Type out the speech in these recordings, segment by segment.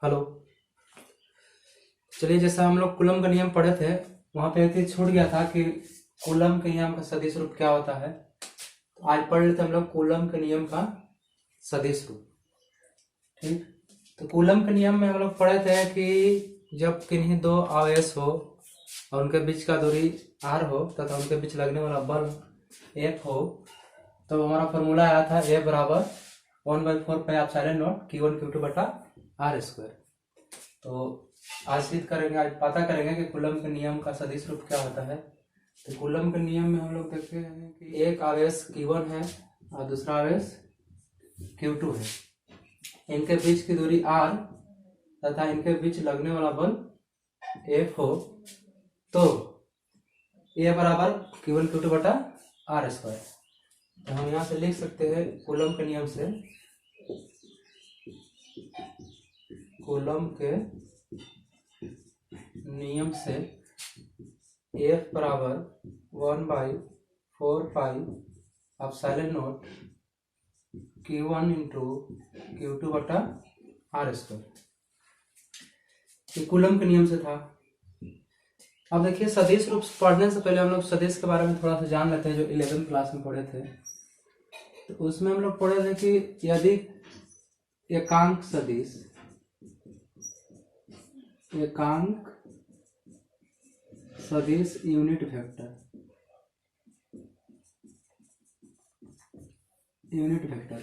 Hello. चलिए, जैसा हम लोग कूलम का नियम पढ़े थे, वहां पे एक चीज छूट गया था कि कूलम के नियम का सदिश रूप क्या होता है। तो आज पढ़ लेते हम लोग कूलम के नियम का सदिश रूप। ठीक। तो कूलम के नियम में हम लोग पढ़े थे कि जब किन्हीं दो आवेश हो और उनके बीच का दूरी r हो तथा उनके बीच लगने वाला बल F हो, तो हमारा फॉर्मूला आया था A बराबर 1/4 Q1 Q2 बटा R स्क्वायर। तो आज सिद्ध करेंगे, आज पता करेंगे कि कूलम के नियम का सदिश रूप क्या होता है। तो कूलम के नियम में हम लोग देखते हैं कि एक आवेश Q1 है और दूसरा आवेश Q2 है। इनके बीच की दूरी R तथा इनके बीच लगने वाला बल F हो, तो A बराबर Q1 Q2 बटा R स्क्वायर। तो हम यहाँ से लिख सकते हैं कूलम के नियम से, कूलम के नियम से F बराबर 1/4 Q1 इंटू Q2 बटा R स्क्वायर। ये कूलम के नियम से था। अब देखिए, सदिश रूप पढ़ने से पहले हम लोग सदिश के बारे में थोड़ा सा जान लेते हैं, जो 11th क्लास में पढ़े थे। तो उसमें हम लोग पढ़े थे कि यदि एकांक सदिश यूनिट वेक्टर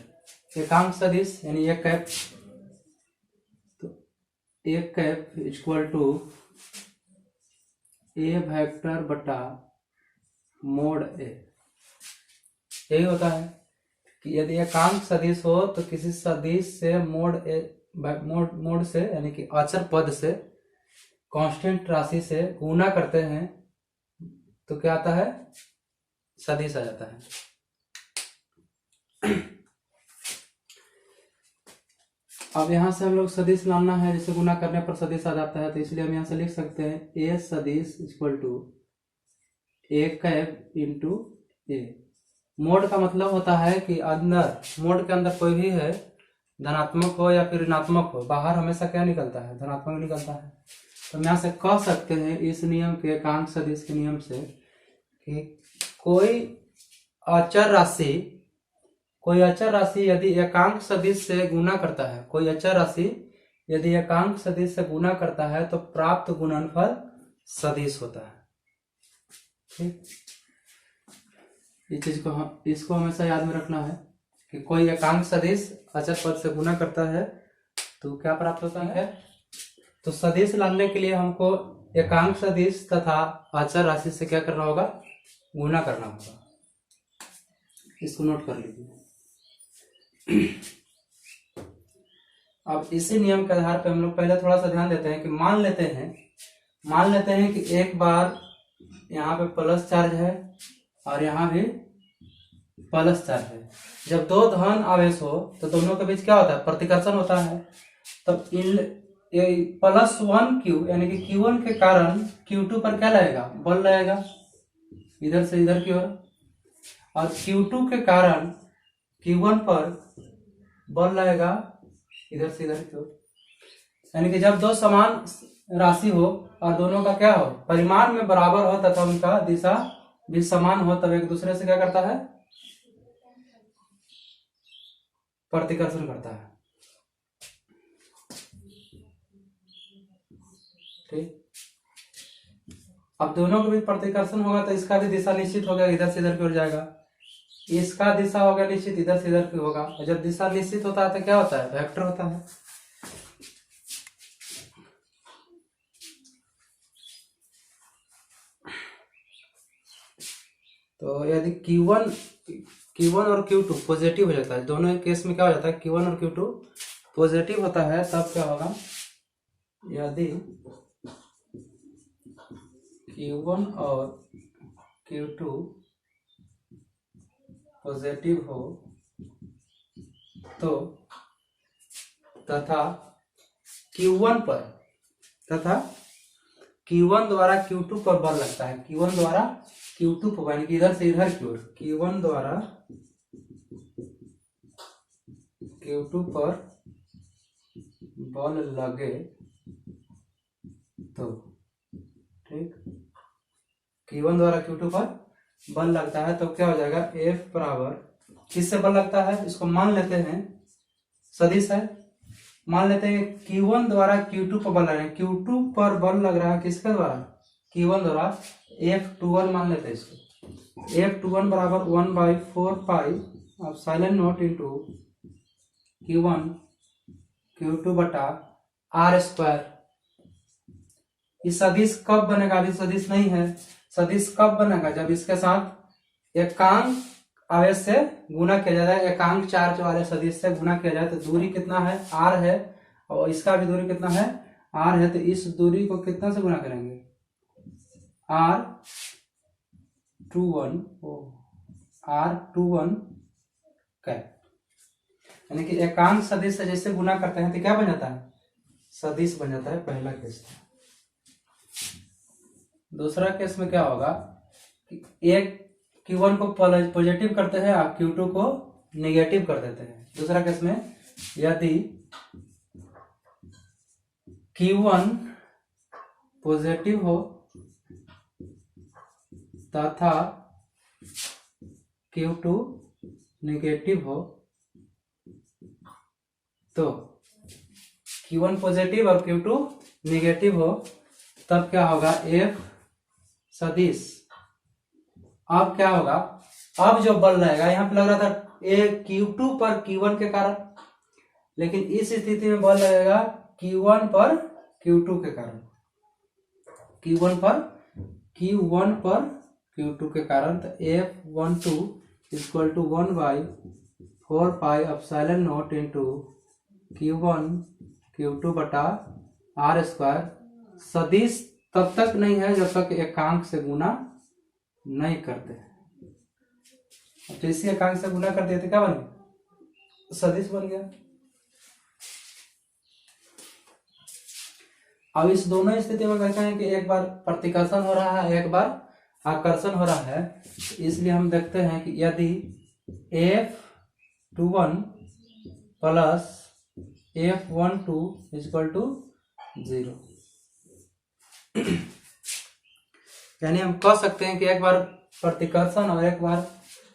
एकांक सदिश यानी एक कैप, तो एक cap equal to A vector बटा मोड ए। यही होता है कि यदि एकांक सदिश हो तो किसी सदिश से मोड से यानी कि अचर पद से कांस्टेंट राशि से गुणा करते हैं तो क्या आता है, सदिश आ जाता है। अब यहां से हम लोग सदिश लाना है, जैसे गुना करने पर सदिश आ जाता है, तो इसलिए हम यहां से लिख सकते हैं ए सदिश equal to A cap into A. Mod का मतलब होता है कि अंदर, मोड के अंदर कोई भी है, धनात्मक हो या फिर ऋणात्मक हो, बाहर हमेशा क्या निकलता है, धनात्मक निकलता है। तो हम यहाँ से कह सकते हैं इस नियम के, एकांक सदिश के नियम से, कि कोई अचर राशि यदि एकांक सदिश से गुणा करता है, कोई अचर राशि यदि एकांक सदिश से गुणा करता है तो प्राप्त गुणनफल सदिश होता है। ठीक, इस चीज को इसको हमेशा याद में रखना है कि कोई एकांक सदिश अचर पद से गुणा करता है तो क्या प्राप्त होता है। तो सदिश लाने के लिए हमको एकांक सदिश तथा अचर राशि से क्या करना होगा, गुणा करना होगा। इसको नोट कर लीजिए। अब इसी नियम के आधार पर हम लोग पहले थोड़ा सा ध्यान देते हैं कि मान लेते हैं कि एक बार यहाँ पे प्लस चार्ज है और यहाँ भी प्लस चार्ज है। जब दो धन आवेश हो तो दोनों के बीच क्या होता है, प्रतिकर्षण होता है। तब +1Q यानी कि Q1 के कारण Q2 पर क्या लगेगा, बल लगेगा इधर से इधर की ओर, और Q2 के कारण Q1 पर बल लगेगा इधर से इधर की ओर। यानी कि जब दो समान राशि हो और दोनों का क्या हो, परिमाण में बराबर हो तथा उनका दिशा भी समान हो, तब एक दूसरे से क्या करता है, प्रतिकर्षण करता है। ठीक। अब दोनों के बीच प्रतिकर्षण होगा तो इसका भी दिशा निश्चित हो गया, इधर से इधर की ओर जाएगा। इसका दिशा हो गया निश्चित, इधर से इधर की होगा। और जब दिशा निश्चित होता है तो क्या होता है, वेक्टर होता है। तो यदि Q1 और Q2 पॉजिटिव हो जाता है, दोनों केस में क्या हो जाता है, Q1 और Q2 पॉजिटिव होता है, तब क्या होगा, यदि Q1 और Q2 पॉजिटिव हो तो तथा Q1 द्वारा Q2 पर बल लगता है, Q1 द्वारा Q2 पर, यानी कि इधर से इधर की ओर, Q1 द्वारा Q2 पर बल लगे तो, ठीक, Q1 द्वारा Q2 पर बल लगता है तो क्या हो जाएगा, F बराबर किससे बल लगता है, इसको मान लेते हैं सदिश है, मान लेते हैं Q1 द्वारा Q2 पर बल लग रहा है, Q2 पर बल लग रहा है किसके द्वारा, Q1 द्वारा, F21 मान लेते हैं इसको, F21 बराबर 1/4 pi epsilon not into Q1 Q2 बटा R स्क्वायर। ये सदिश कब बनेगा, अभी सदिश नहीं है, सदिश कब बनेगा, जब इसके साथ एकांक आवेश से गुना किया जाता है, एकांक चार्ज वाले सदिश से गुना किया जाए, तो दूरी कितना है, R है, और इसका भी दूरी कितना है, R है, तो इस दूरी को कितना से गुना करेंगे, R21 कैप, यानी कि एकांक सदिश से जैसे गुना करते हैं तो क्या बन जाता है, सदिश बन जाता है, पहला केस। दूसरा केस में क्या होगा कि एक Q1 को पॉजिटिव करते हैं और Q2 को नेगेटिव कर देते हैं। दूसरा केस में यदि Q1 पॉजिटिव हो तथा Q2 नेगेटिव हो, तो Q1 पॉजिटिव और Q2 नेगेटिव हो, तब क्या होगा, F सदिश, अब क्या होगा, अब जो बल लगेगा, यहाँ पे लग रहा था Q2 पर Q1 के कारण, लेकिन इस स्थिति में बल लगेगा Q1 पर Q2 के कारण, Q1 पर Q2 के कारण, तो F12 equal to 1/4 pi epsilon not into Q1 Q2 बटा R स्क्वायर। सदिश तब तक नहीं है जब तक एकांक से गुना नहीं करते, तो इसी एकांक से गुना कर दिए तो क्या बन गया, सदिश बन गया। अब इस दोनों स्थिति में कहते हैं कि एक बार प्रतिकर्षण हो रहा है, एक बार आकर्षण हो रहा है, इसलिए हम देखते हैं कि यदि F21 plus F12 equal to 0, यानी हम कह सकते हैं कि एक बार प्रतिकर्षण और एक बार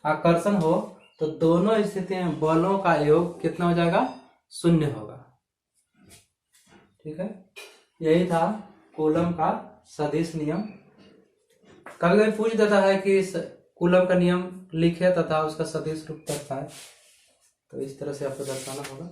आकर्षण हो तो दोनों स्थिति में बलों का योग कितना हो जाएगा, 0 होगा। ठीक है, यही था कूलम का सदिश नियम। कभी कभी पूछ देता है कि कूलम का नियम लिखे तथा उसका सदिश रूप दर्शाए, तो इस तरह से आपको दर्शाना होगा।